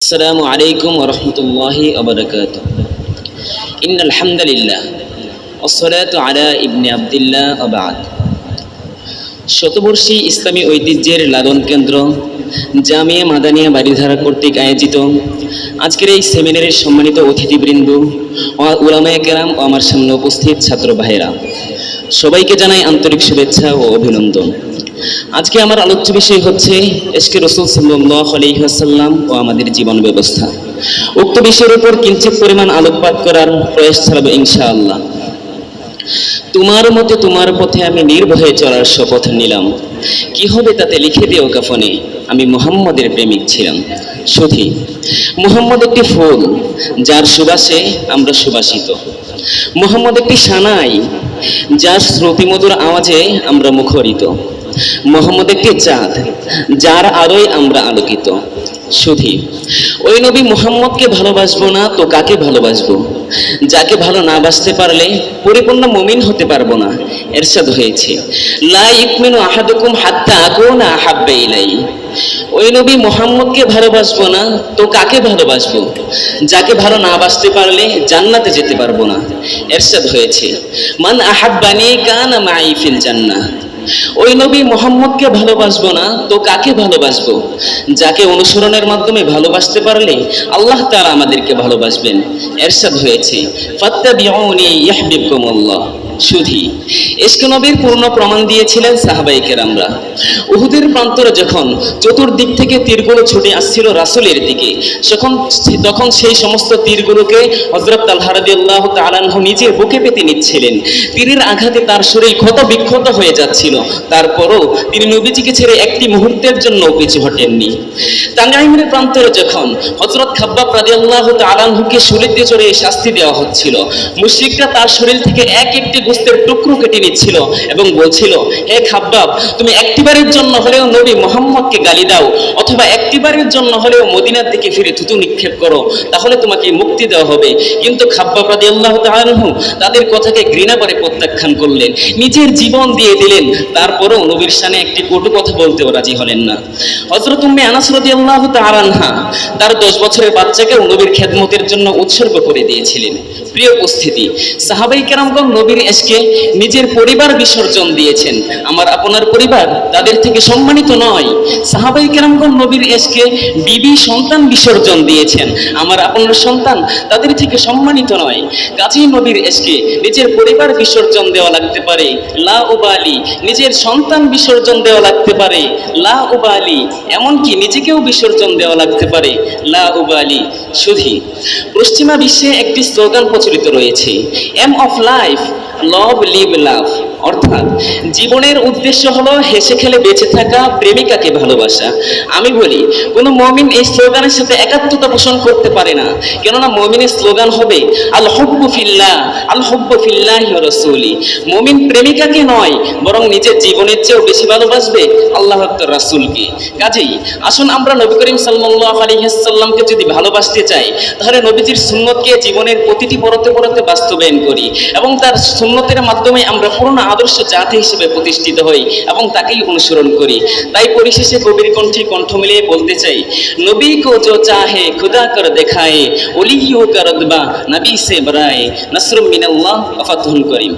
আসসালামু আলাইকুম ওয়া রাহমাতুল্লাহি ওয়া বারাকাতুহু। ইন্নাল হামদুলিল্লাহ ওয়াসসালাতু আলা ইবনে আব্দুল্লাহ ওয়া বা'দ। শতবর্ষী ইসলামী ঐতিহ্যের লালন কেন্দ্র জামিয়া মাদানিয়া বাড়িধারা কর্তৃক আয়োজিত আজকের এই সেমিনারের সম্মানিত অতিথিবৃন্দ ও উলামায়ে কেরাম ও আমার সামনে উপস্থিত ছাত্র ভাইয়েরা, সবাইকে জানাই আন্তরিক শুভেচ্ছা ও অভিনন্দন। আজকে আমার আলোচ্য বিষয় হচ্ছে ইশকে রাসূল সাল্লাল্লাহু আলাইহি ওয়াসাল্লাম ও আমাদের জীবন ব্যবস্থা। উক্ত বিষয়ের উপর কিঞ্চিত পরিমাণ আলোকপাত করার প্রয়াস চালাবো ইনশাআল্লাহ। তোমার মতে তোমার পথে আমি নির্ভয়ে চলার শপথ নিলাম, কি হবে তাতে লিখে দিও কাফনে, আমি মুহাম্মদের প্রেমিক ছিলাম। সুধী, মুহাম্মদ একটি ফুল যার সুবাসে আমরা সুবাসিত। মুহাম্মদ একটি সানাই যার শ্রুতিমধুর আওয়াজে আমরা মুখরিত। মুহাম্মদ একটি চাঁদ যার আলোয় আমরা আলোকিত। সুধী, ওই নবী মুহাম্মদকে ভালোবাসবো না তো কাকে ভালোবাসবো? যাকে ভালো না বাসতে পারলে পরিপূর্ণ মুমিন হতে পারবো না। এরশাদ হয়েছে, লা ইউমিনু আহাদুকুম হাত্তা আকুনা আহাব্বা ইলাইহি। ওই নবী মুহাম্মদকে ভালোবাসবো না তো কাকে ভালোবাসবো? যাকে ভালো না বাসতে পারলে জান্নাতে যেতে পারবো না। এরশাদ হয়েছে, মান আহাব্বানি কানা মাই ফিল জান্নাহ। ওই নবী মুহাম্মদকে ভালোবাসবো না তো কাকে ভালোবাসবো? যাকে অনুসরণের মাধ্যমে ভালোবাসতে পারলে আল্লাহ তাআলা আমাদেরকে ভালোবাসবেন। এরশাদ হয়েছে, ফাত্তাবিউনি ইউহিব্বুকুমুল্লাহ। সুধী, ইশকে নবীর পূর্ণ প্রমাণ দিয়েছিলেন সাহাবায়ে কেরামরা। উহুদের প্রান্তরে যখন চতুর্দিক থেকে তীরগুলো ছুটে আসছিল রাসূলের দিকে, তখন সেই সমস্ত তীরগুলোকে হযরত তালহা রাদিয়াল্লাহু তাআলা আনহু নিজের বুকে পেতে নিচ্ছিলেন। তীরের আঘাতে তার শরীর ক্ষত বিক্ষত হয়ে যাচ্ছিল, তারপরও তিনি নবীজিকে ছেড়ে একটি মুহূর্তের জন্য পিছু হটেননি। তানঈমের প্রান্তরে যখন হযরত খাব্বাব রাদিয়াল্লাহু তাআলা আনহুকে শুলিতে চড়ে শাস্তি দেওয়া হচ্ছিল, মুশরিকরা তার শরীর থেকে একটি গোশতের টুকরো কেটে নিচ্ছিল এবং বলছিল, হে খাব্বাব, তুমি একটিবারের জন্য হলেও নবী মুহাম্মদকে গালি দাও, অথবা একটিবারের জন্য হলেও মদিনার দিকে ফিরে থুতু নিক্ষেপ করো, তাহলে তোমাকে মুক্তি দেওয়া হবে। কিন্তু খাব্বাব রাদিয়াল্লাহু তাআলা আনহু তাদের কথাকে ঘৃণা করে প্রত্যাখ্যান করলেন, নিজের জীবন দিয়ে দিলেন, তারপরও নবীর শানে একটি কটু কথা বলতেও রাজি হলেন না। হযরত উম্মে আনাস রাদিয়াল্লাহু তাআলা আনহা তার 10 বছরের বাচ্চাকে নবীর খেদমতের জন্য উৎসর্গ করে দিয়েছিলেন। প্রিয় উপস্থিতি, সাহাবায়ে কেরামগণ নবীর ইশকে নিজের পরিবার বিসর্জন দিয়েছেন। আমার আপনার পরিবার তাদের থেকে সম্মানিত নয়। সাহাবায়ে কেরামগণ নবীর ইশকে বিবি সন্তান বিসর্জন দিয়েছেন। আমার আপনার সন্তান তাদের থেকে সম্মানিত নয়। কাজেই নবীর ইশকে নিজের পরিবার বিসর্জন দেওয়া লাগতে পারে, লা উবালি। নিজের সন্তান বিসর্জন দেওয়া লাগতে পারে, লা উবালি। এমনকি নিজেকেও বিসর্জন দেওয়া লাগতে পারে, লা উবালি। সুধী, পশ্চিমা বিশ্বে একটি স্লোগান প্রচলিত রয়েছে, aim of life, love live love. অর্থাৎ জীবনের উদ্দেশ্য হলো হেসে খেলে বেঁচে থাকা, প্রেমিকাকে ভালোবাসা। আমি বলি, কোনো মুমিন এই স্লোগানের সাথে একাত্মতা পোষণ করতে পারে না। কেননা মুমিনের স্লোগান হবে আল হুব্বু ফিল্লাহ, আল হুব্বু ফিল্লাহি ওয়া রাসূলি। মুমিন প্রেমিকাকে নয়, বরং নিজের জীবনের চেয়েও বেশি ভালোবাসবে আল্লাহ ও তার রাসূলকে। কাজেই আসুন আমরা নবী করিম সাল্লাল্লাহু আলাইহি ওয়াসাল্লামকে যদি ভালোবাসতে চাই, তাহলে নবীজির সুন্নতকে জীবনের প্রতিটি পরতে পরতে বাস্তবায়ন করি এবং তার সুন্নতের মাধ্যমে আমরা পূর্ণ আদর্শ জাতি হিসেবে প্রতিষ্ঠিত হই এবং তাকেই অনুসরণ করি। তাই পরিশেষে কবির কণ্ঠে কণ্ঠ মিলিয়ে বলতে চাই, নবী কো জো চাহে খুদা কর দেখায়ে, ওলিয়ো কা রতবা নবী সে বরায়ে, নসরুম মিনাল্লাহ ওয়া ফাতহুন করিম।